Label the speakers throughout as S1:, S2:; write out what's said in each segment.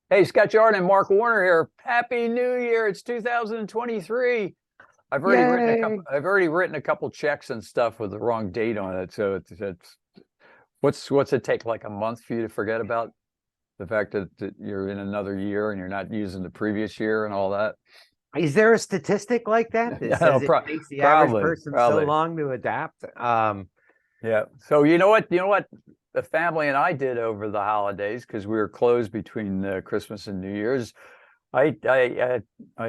S1: Hey, Scott Jordan and Mark Warner here. Happy New Year. It's 2023.
S2: Yay!
S1: I've already written a couple checks and stuff with the wrong date on it. So it's what's it take, like a month for you to forget about the fact that you're in another year and you're not using the previous year and all that?
S2: Is there a statistic like that that
S1: No,
S2: says it takes the average
S1: probably,
S2: person so
S1: probably.
S2: long to adapt?
S1: Yeah. So you know what the family and I did over the holidays, because we were closed between Christmas and New Year's. I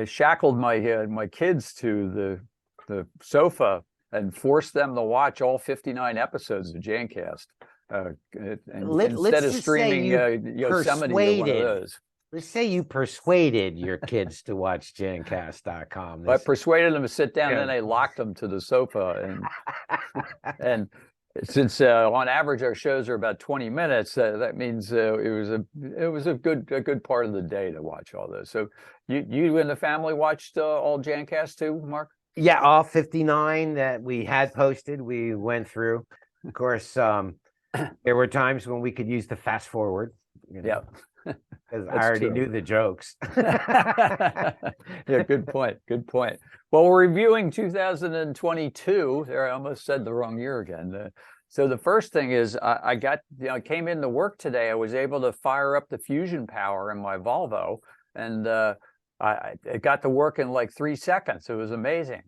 S1: shackled my kids to the sofa and forced them to watch all 59 episodes of Jancast, and instead
S2: Let's
S1: of
S2: just say
S1: streaming
S2: you
S1: Yosemite or one of
S2: persuaded.
S1: those.
S2: Let's say you persuaded your kids to watch Jancast.com.
S1: I persuaded them to sit down,
S2: Yeah.
S1: and then I locked them to the sofa, and since on average our shows are about 20 minutes, that means it was a good part of the day to watch all those. So you and the family watched all Jancast too, Mark?
S2: Yeah, all 59 that we had posted, we went through. Of course, there were times when we could use the fast forward,
S1: Yeah,
S2: because I
S1: that's
S2: already
S1: true.
S2: knew the jokes.
S1: Yeah, good point. Good point. Well, we're reviewing 2022. There, I almost said the wrong year again. So the first thing is I I came into work today. I was able to fire up the fusion power in my Volvo, and it got to work in like 3 seconds. It was amazing.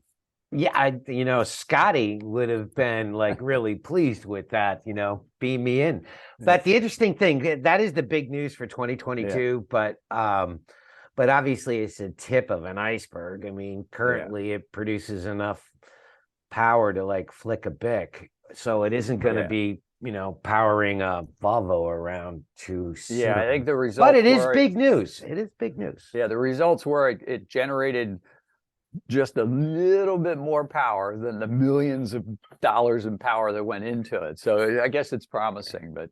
S2: Yeah, Scotty would have been like really pleased with that, beam me in. But the interesting thing, that is the big news for
S1: Yeah.
S2: 2022, but obviously it's a tip of an iceberg. I mean, currently it produces enough power to like flick a bic. So it isn't going to be, powering a Volvo around too soon.
S1: Yeah, I think the results
S2: But it is
S1: were
S2: big news. It is big news.
S1: Yeah, the results were it generated just a little bit more power than the millions of dollars in power that went into it. So I guess it's promising, but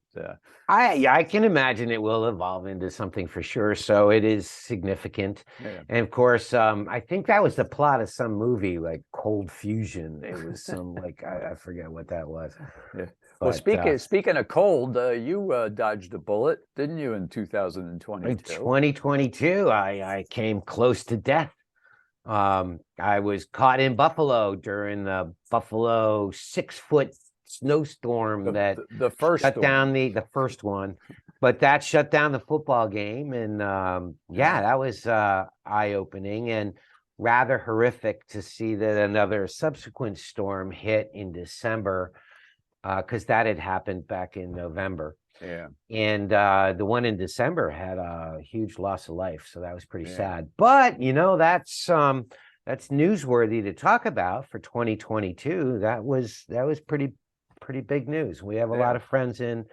S2: I can imagine it will evolve into something for sure. So it is significant.
S1: yeah.
S2: And of course, I think that was the plot of some movie like Cold Fusion. It was some like I forget what that was.
S1: Yeah. Well,
S2: But
S1: speaking of cold, you dodged a bullet, didn't you, in 2022?
S2: 2022, I came close to death. I was caught in Buffalo during the Buffalo 6-foot snowstorm that
S1: The first
S2: shut
S1: storm.
S2: down the first one, but that shut down the football game. And yeah, that was eye-opening and rather horrific to see that another subsequent storm hit in December, because that had happened back in November.
S1: Yeah.
S2: And the one in December had a huge loss of life, so that was pretty sad. But that's newsworthy to talk about for 2022. That was pretty big news. We have a lot of friends in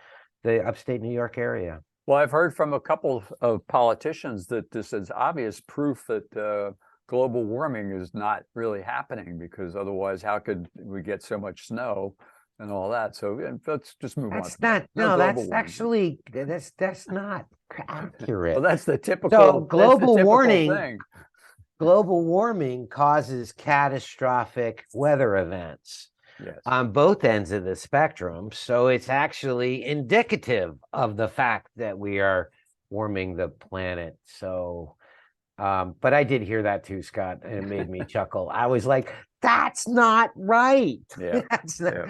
S2: the upstate New York area.
S1: Well, I've heard from a couple of politicians that this is obvious proof that global warming is not really happening, because otherwise, how could we get so much snow and all that? So let's just move on.
S2: That's not that's not accurate.
S1: Well, that's the typical.
S2: So global
S1: thing.
S2: Global warming causes catastrophic weather events on both ends of the spectrum. So it's actually indicative of the fact that we are warming the planet. So, but I did hear that too, Scott, and it made me chuckle. I was like, that's not right.
S1: Yeah.
S2: That's not...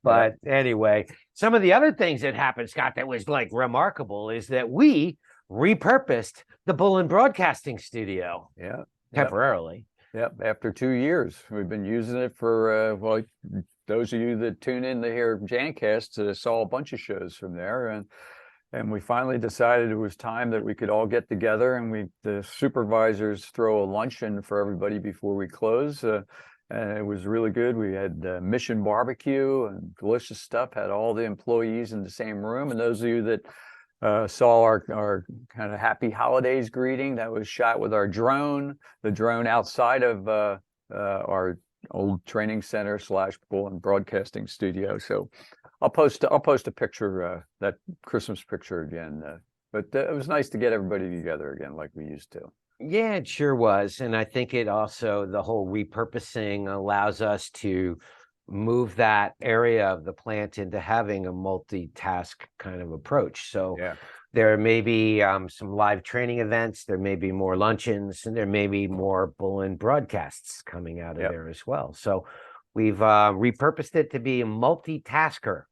S2: But anyway, some of the other things that happened, Scott, that was like remarkable is that we repurposed the Bullen broadcasting studio.
S1: Yeah.
S2: Temporarily.
S1: Yep. After 2 years, we've been using it for, well, those of you that tune in to hear Jancast saw a bunch of shows from there. And we finally decided it was time that we could all get together, and the supervisors throw a luncheon for everybody before we close. And it was really good. We had Mission Barbecue and delicious stuff, had all the employees in the same room. And those of you that saw our kind of happy holidays greeting, that was shot with our drone, the drone outside of our old training center / Bullen broadcasting studio. So I'll post a picture, that Christmas picture again. But it was nice to get everybody together again like we used to.
S2: Yeah, it sure was. And I think it also, the whole repurposing allows us to move that area of the plant into having a multitask kind of approach. So There may be some live training events. There may be more luncheons, and there may be more Bullen broadcasts coming out of there as well. So we've repurposed it to be a multitasker.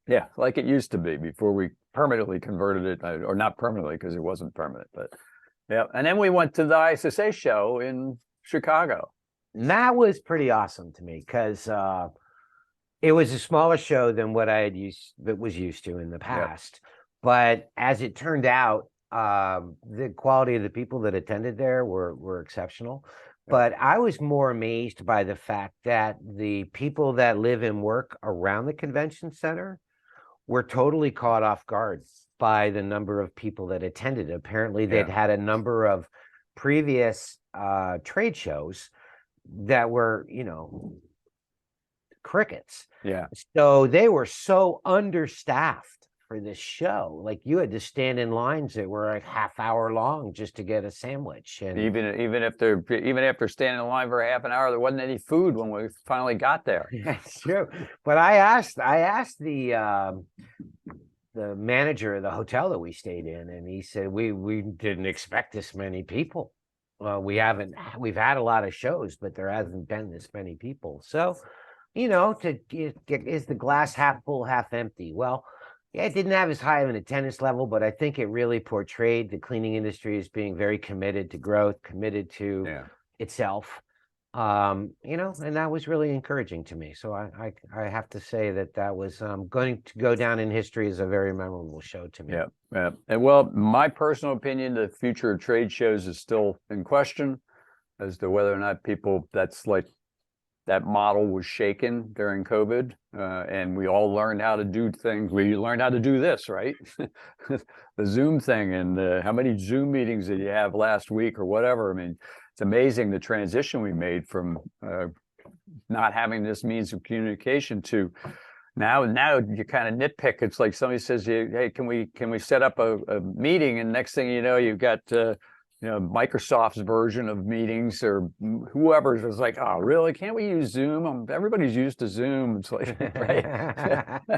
S1: Yeah, like it used to be before we permanently converted it, or not permanently because it wasn't permanent, but yeah. And then we went to the ISSA show in Chicago.
S2: And that was pretty awesome to me because it was a smaller show than what I was used to in the past. But as it turned out, the quality of the people that attended there were exceptional. But I was more amazed by the fact that the people that live and work around the convention center were totally caught off guard by the number of people that attended. Apparently, they'd had a number of previous trade shows that were, crickets.
S1: Yeah.
S2: So they were so understaffed for this show. Like you had to stand in lines that were a half hour long just to get a sandwich. And
S1: even after standing in line for a half an hour, there wasn't any food when we finally got there.
S2: That's true. But I asked the manager of the hotel that we stayed in, and he said we didn't expect this many people. We've had a lot of shows, but there hasn't been this many people. So, is the glass half full, half empty? Well, yeah, it didn't have as high of an attendance level, but I think it really portrayed the cleaning industry as being very committed to growth, committed to itself. And that was really encouraging to me. So I have to say that was going to go down in history as a very memorable show to me.
S1: Yeah. And well, my personal opinion, the future of trade shows is still in question as to whether or not that model was shaken during COVID, and we all learned how to do things. We learned how to do this, right? The Zoom thing, and how many Zoom meetings did you have last week or whatever? I mean, it's amazing the transition we made from not having this means of communication to now you kind of nitpick. It's like somebody says, hey, can we set up a meeting? And next thing you know, you've got Microsoft's version of meetings or whoever's is like, oh, really? Can't we use Zoom? Everybody's used to Zoom. It's like, right.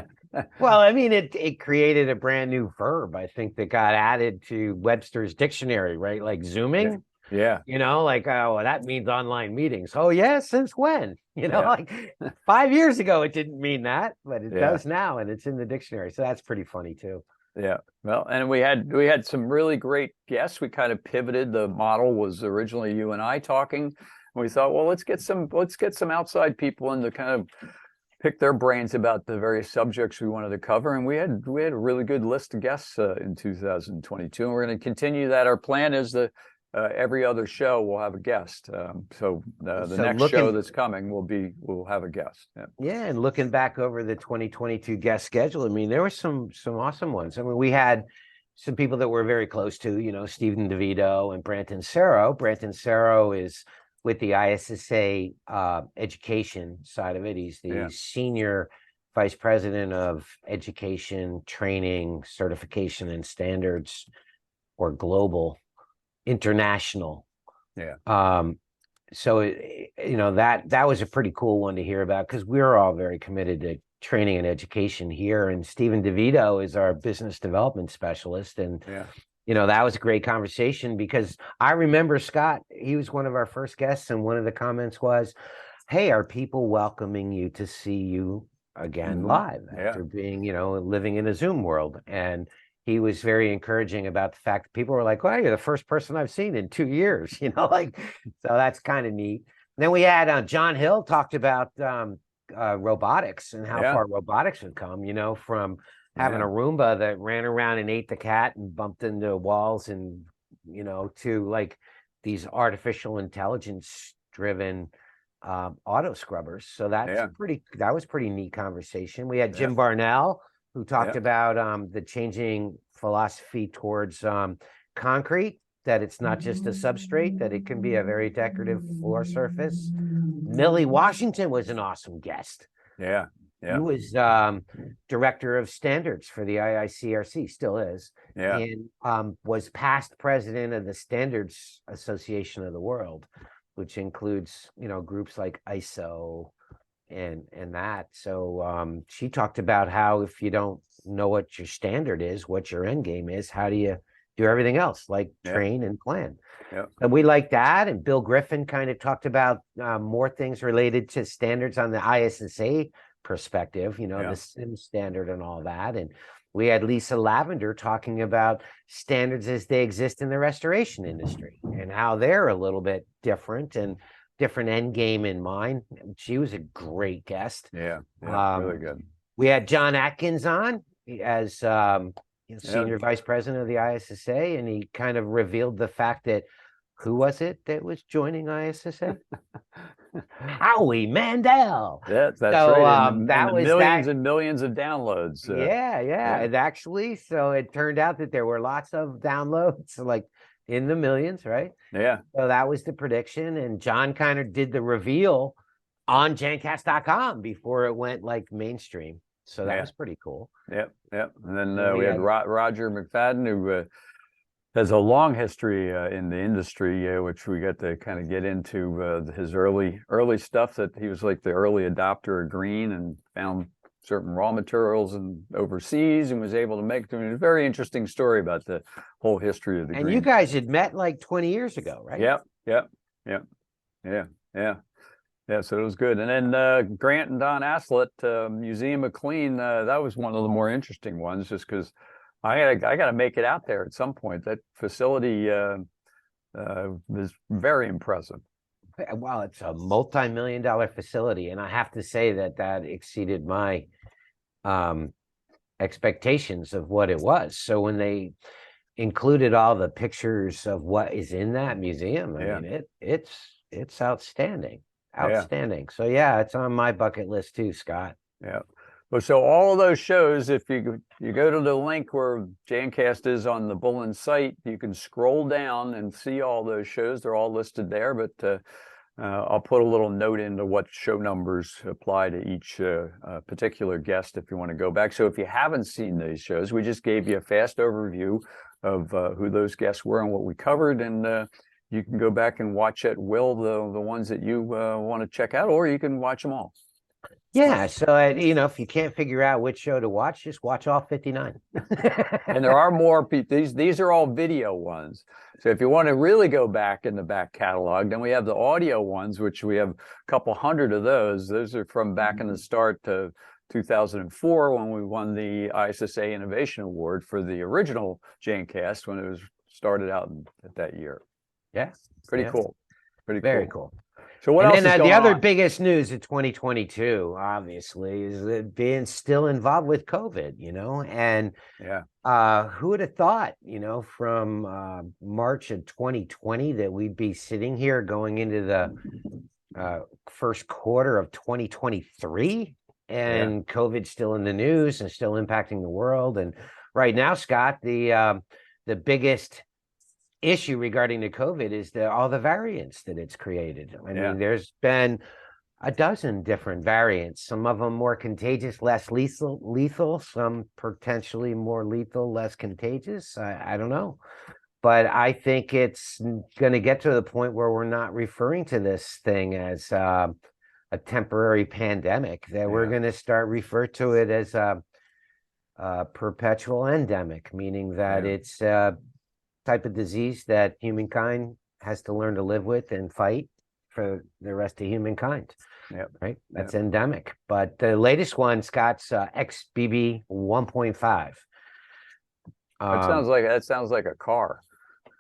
S2: Well, I mean, it created a brand new verb, I think, that got added to Webster's dictionary, right? Like Zooming.
S1: Yeah.
S2: Like, oh, well, that means online meetings. Oh, yeah. Since when? Like 5 years ago, it didn't mean that, but it does now. And it's in the dictionary. So that's pretty funny, too.
S1: Yeah. Well, and we had some really great guests. We kind of pivoted. The model was originally you and I talking. And we thought, well, let's get some outside people in to kind of pick their brains about the various subjects we wanted to cover. And we had a really good list of guests in 2022. And we're going to continue that. Our plan is that every other show will have a guest. So the next show that's coming will have a guest.
S2: Yeah, and looking back over the 2022 guest schedule, I mean, there were some awesome ones. I mean, we had some people that we're very close to, Stephen DeVito and Brant Insero. Brant Insero is with the ISSA education side of it. He's the senior vice president of education, training, certification, and standards, or global international. So that was a pretty cool one to hear about, because we're all very committed to training and education here. And Stephen DeVito is our business development specialist. And that was a great conversation, because I remember Scott, he was one of our first guests, and one of the comments was, hey, are people welcoming you to see you again live after being, living in a Zoom world? And he was very encouraging about the fact that people were like, well, you're the first person I've seen in 2 years, so that's kind of neat. And then we had John Hill talked about robotics and how far robotics had come, from having a Roomba that ran around and ate the cat and bumped into walls, and, to like these artificial intelligence driven auto scrubbers. So that was pretty neat conversation. We had Jim Varnell, who talked about the changing philosophy towards concrete, that it's not just a substrate, that it can be a very decorative floor surface. Mili Washington was an awesome guest. He was director of standards for the IICRC, still is, and was past president of the Standards Association of the World, which includes, groups like ISSA and that. So she talked about how if you don't know what your standard is, what your end game is. How do you do everything else, like train and plan? And we like that. And Bill Griffin kind of talked about more things related to standards on the ISSA perspective, the CIMS standard and all that. And we had Lisa Lavender talking about standards as they exist in the restoration industry and how they're a little bit different and different end game in mind. She was a great guest.
S1: Really good.
S2: We had John Adkins on as senior vice president of the ISSA, and he kind of revealed the fact that who was it that was joining ISSA? Howie Mandel.
S1: That's
S2: so,
S1: right.
S2: That was
S1: millions and millions of downloads.
S2: And actually, so it turned out that there were lots of downloads, like in the millions, right?
S1: So
S2: that was the prediction, and John kind of did the reveal on Jancast.com before it went like mainstream. So that was pretty cool.
S1: And then we had Roger McFadden, who has a long history in the industry, which we got to kind of get into his early stuff, that he was like the early adopter of green and found certain raw materials and overseas and was able to make a very interesting story about the whole history of the green.
S2: And you guys had met like 20 years ago, right?
S1: So it was good. And then Grant and Don Aslett, Museum of Clean, that was one of the more interesting ones, just because I got to make it out there at some point. That facility was very impressive.
S2: Wow, it's a multi-million-dollar facility, and I have to say that exceeded my expectations of what it was. So when they included all the pictures of what is in that museum, I mean, it's outstanding. So it's on my bucket list too, Scott.
S1: Well, so all of those shows, if you go to the link where Jancast is on the Bullen site, you can scroll down and see all those shows. They're all listed there, but I'll put a little note into what show numbers apply to each particular guest if you want to go back. So if you haven't seen these shows, we just gave you a fast overview of who those guests were and what we covered, and you can go back and watch at will the ones that you want to check out, or you can watch them all.
S2: So if you can't figure out which show to watch, just watch all 59.
S1: And there are more. These are all video ones. So if you want to really go back in the back catalog, then we have the audio ones, which we have a couple hundred of those. Those are from back in the start to 2004 when we won the ISSA Innovation Award for the original Jancast when it was started out at that year. Pretty cool.
S2: Very cool.
S1: So what else is going on?
S2: The other biggest news of 2022, obviously, is that being still involved with COVID, and who would have thought, from March of 2020 that we'd be sitting here going into the first quarter of 2023 and COVID still in the news and still impacting the world. And right now, Scott, the biggest issue regarding the COVID is all the variants that it's created. I mean, there's been a dozen different variants, some of them more contagious, less lethal, some potentially more lethal, less contagious. I don't know. But I think it's going to get to the point where we're not referring to this thing as a temporary pandemic, that we're going to start refer to it as a perpetual endemic, meaning that it's type of disease that humankind has to learn to live with and fight for the rest of humankind. Right? That's endemic. But the latest one, Scott's XBB 1.5.
S1: That sounds like a car.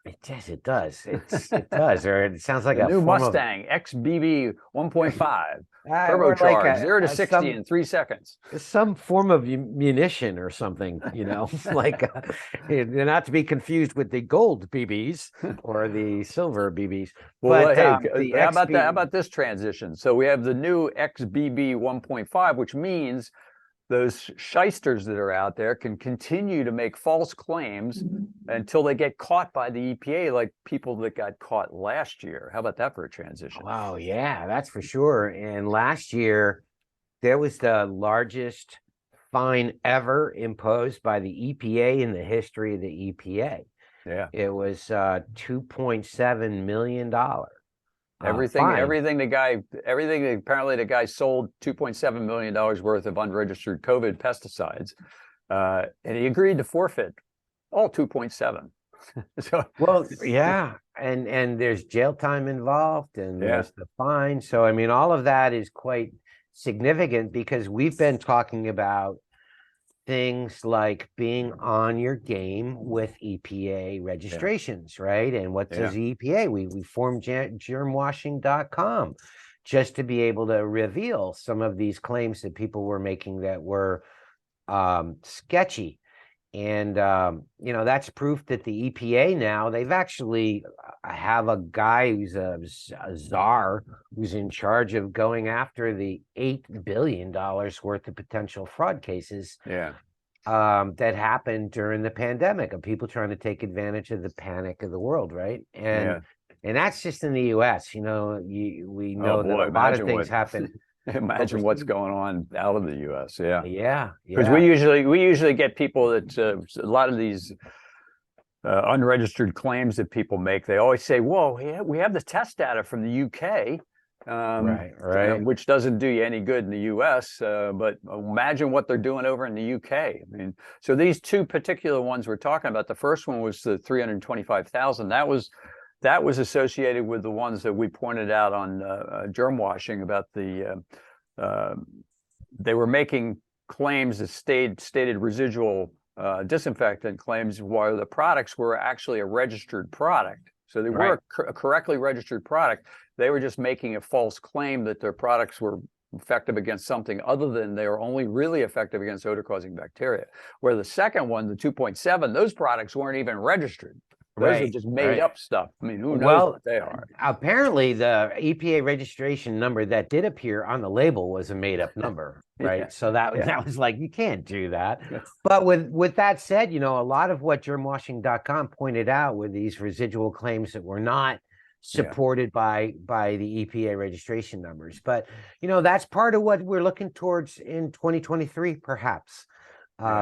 S2: It does. It does. Or it sounds like a
S1: new Mustang XBB 1.5. Turbocharged, like 0 to 60 in 3 seconds.
S2: Some form of munition or something, like not to be confused with the gold BBs or the silver BBs.
S1: Well, hey, how about this transition? So we have the new XBB 1.5, which means those shysters that are out there can continue to make false claims until they get caught by the EPA, like people that got caught last year. How about that for a transition?
S2: Oh, yeah, that's for sure. And last year, there was the largest fine ever imposed by the EPA in the history of the EPA. It was $2.7 million. Everything apparently the guy sold $2.7 million worth of unregistered COVID pesticides.
S1: and he agreed to forfeit all 2.7. So,
S2: well, yeah, and there's jail time involved, and there's the fine. So, I mean, all of that is quite significant because we've been talking about things like being on your game with EPA registrations, right? And what does EPA? We formed germwashing.com just to be able to reveal some of these claims that people were making that were sketchy. And, you know, that's proof that the EPA now, they've actually have a guy who's a czar who's in charge of going after the $8 billion worth of potential fraud cases that happened during the pandemic of people trying to take advantage of the panic of the world, right? And that's just in the US. You know, we know that a lot of things happen.
S1: Imagine what's going on out of the U.S. Because we usually get people that a lot of these unregistered claims that people make. They always say, "Whoa, we have the test data from the UK, which doesn't do you any good in the U.S. But imagine what they're doing over in the UK." I mean, so these two particular ones we're talking about. The first one was the 325,000. That was associated with the ones that we pointed out on germ washing about the they were making claims that stated residual disinfectant claims while the products were actually a registered product. So they were a correctly registered product. They were just making a false claim that their products were effective against something other than they were only really effective against odor-causing bacteria. Where the second one, the 2.7, those products weren't even registered. Those are just made up stuff. I mean, who knows what they are?
S2: Apparently, the EPA registration number that did appear on the label was a made up number, right? So that was like, you can't do that. But with that said, you know, a lot of what germwashing.com pointed out were these residual claims that were not supported by the EPA registration numbers. But, you know, that's part of what we're looking towards in 2023, perhaps.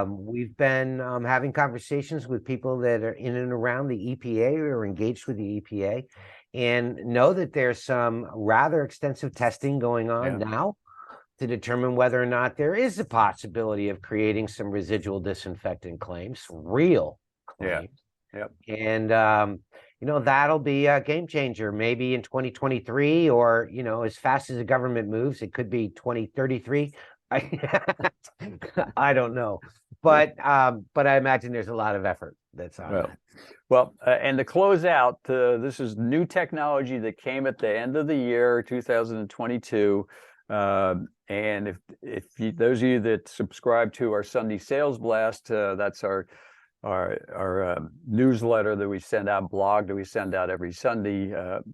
S2: We've been having conversations with people that are in and around the EPA or engaged with the EPA and know that there's some rather extensive testing going on now to determine whether or not there is a possibility of creating some residual disinfectant claims, real claims. And, you know, that'll be a game changer maybe in 2023 or, you know, as fast as the government moves, it could be 2033. I don't know, but I imagine there's a lot of effort that's on that.
S1: Well, and to close out, this is new technology that came at the end of the year, 2022. And if those of you that subscribe to our Sunday Sales Blast, that's our newsletter that we send out, blog that we send out every Sunday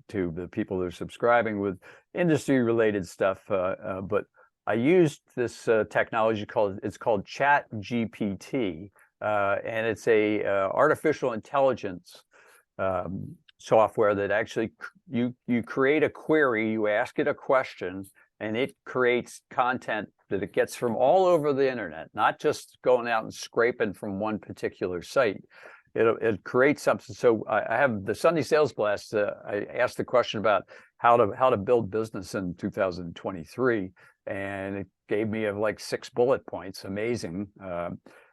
S1: to the people that are subscribing with industry-related stuff, but I used this technology called ChatGPT, and it's a artificial intelligence software that actually you create a query, you ask it a question, and it creates content that it gets from all over the internet, not just going out and scraping from one particular site. It creates something. So I have the Sunday Sales Blast. I asked the question about how to build business in 2023. And it gave me like 6 bullet points. Amazing.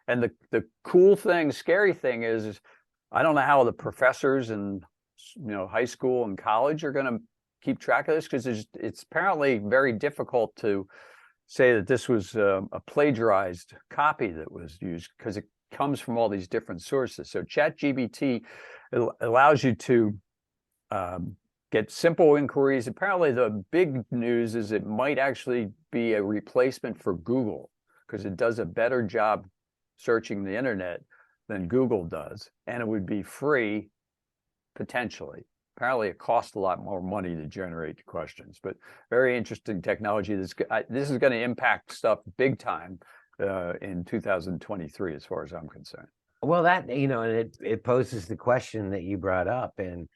S1: And the cool thing, scary thing is I don't know how the professors in high school and college are going to keep track of this, because it's apparently very difficult to say that this was a plagiarized copy that was used, because it comes from all these different sources. So ChatGPT allows you to get simple inquiries. Apparently the big news is it might actually be a replacement for Google, because it does a better job searching the internet than Google does, and it would be free potentially. Apparently it costs a lot more money to generate questions, but very interesting technology. This is going to impact stuff big time in 2023 as far as I'm concerned.
S2: Well, that, and it poses the question that you brought up, and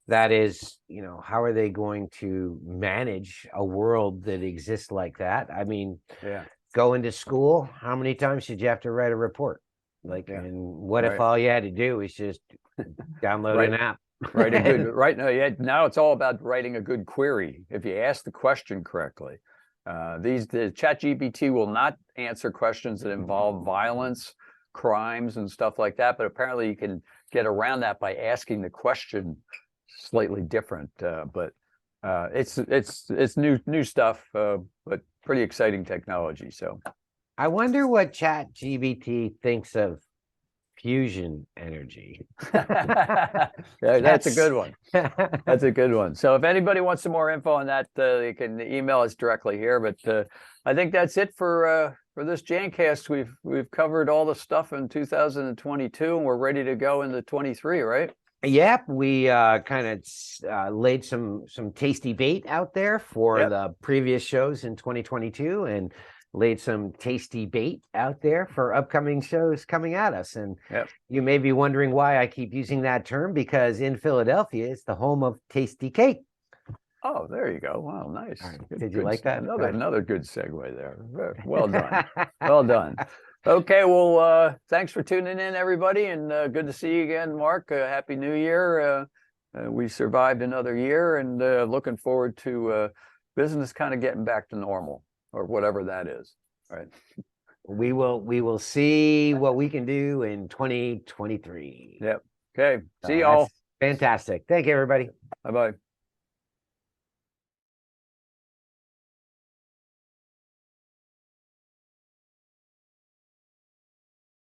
S2: that is, how are they going to manage a world that exists like that? I mean, going to school, how many times did you have to write a report? And what if all you had to do was just download an app?
S1: Now it's all about writing a good query. If you ask the question correctly, the ChatGPT will not answer questions that involve violence crimes and stuff like that, but apparently you can get around that by asking the question slightly different. But it's new stuff, but pretty exciting technology. So
S2: I wonder what ChatGPT thinks of fusion energy.
S1: yeah, that's a good one. That's a good one. So if anybody wants some more info on that, you can email us directly here. But I think that's it for this Jancast. We've covered all the stuff in 2022, and we're ready to go into 23, right?
S2: Yep, we kind of laid some tasty bait out there for the previous shows in 2022, and laid some tasty bait out there for upcoming shows coming at us. And you may be wondering why I keep using that term, because in Philadelphia, it's the home of tasty cake.
S1: Oh, there you go. Wow, nice.
S2: Right. Did you like that?
S1: Another good segue there. Well done. Well done. Okay, well, thanks for tuning in, everybody, and good to see you again, Mark. Happy New Year. We survived another year, and looking forward to business kind of getting back to normal, or whatever that is. Right.
S2: We will see what we can do in 2023.
S1: Yep. Okay. See y'all.
S2: Fantastic. Thank you, everybody.
S1: Bye-bye.